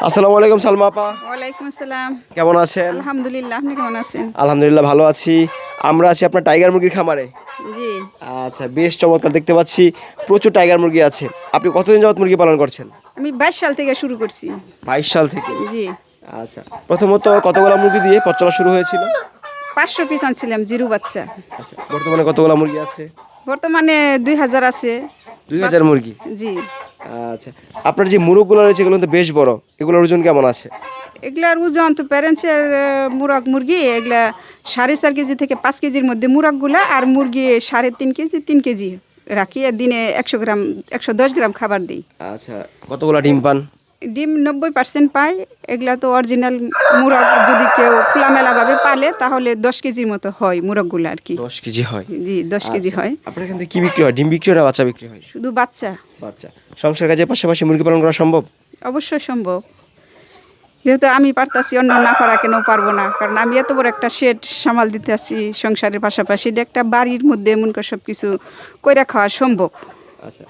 আসসালামু আলাইকুম সালমা আপা, ওয়ালাইকুম আসসালাম। কেমন আছেন? আলহামদুলিল্লাহ, আপনি কেমন আছেন? আলহামদুলিল্লাহ ভালো আছি। আমরা আছি আপনার টাইগার মুরগির খামারে। জি, আচ্ছা, বেশ চমৎকার, দেখতে পাচ্ছি প্রচুর টাইগার মুরগি আছে। আপনি কতদিন যাবত মুরগি পালন করছেন? আমি 22 সাল থেকে শুরু করছি। 22 সাল থেকে। জি, আচ্ছা, প্রথমত কতগুলা মুরগি দিয়ে পথ চলা শুরু হয়েছিল? 500 পিস আনছিলাম জিরো বাচ্চা। আচ্ছা, বর্তমানে কতগুলা মুরগি আছে? বর্তমানে 2000 আছে। 2000 মুরগি। জি, আচ্ছা, আপনার যে মুরগগুলো রয়েছে এগুলো তো বেশ বড়, এগুলোর ওজন কেমন আছে? এগুলার ওজন তো প্যারেন্টসের মুরগি এগুলা 4.5 কেজি থেকে 5 কেজির মধ্যে মুরগগুলা, আর মুরগি 3.5 কেজি 3 কেজি রাখি। আর দিনে 100 গ্রাম 110 গ্রাম খাবার দিই। আচ্ছা, কতগুলা ডিম পান? ডিম 90% পাই। এগুলা তো অরিজিনাল মুরগ, যদি কেউ খোলামেলাভাবে পালে তাহলে 10 কেজির মতো হয় মুরগগুলো আর কি। 10 কেজি হয়? জি, 10 কেজি আচ্ছা, হয়। আপনার এখান থেকে কি বিক্রি হয়? ডিম বিক্রি হয় না বাচ্চা বিক্রি হয়? শুধু বাচ্চা। বাচ্চা। সংসার কাজের পাশাপাশি মুরগি পালন করা সম্ভব? অবশ্যই সম্ভব। যেহেতু আমি পারতাছি, অন্য না পারা কেন পারবো না? কারণ আমি এত বড় একটা শেড সামাল দিতে আছি সংসারের পাশাপাশি। এটা একটা বাড়ির মধ্যে এমন করে সব কিছু কইরা খাওয়া সম্ভব। আচ্ছা।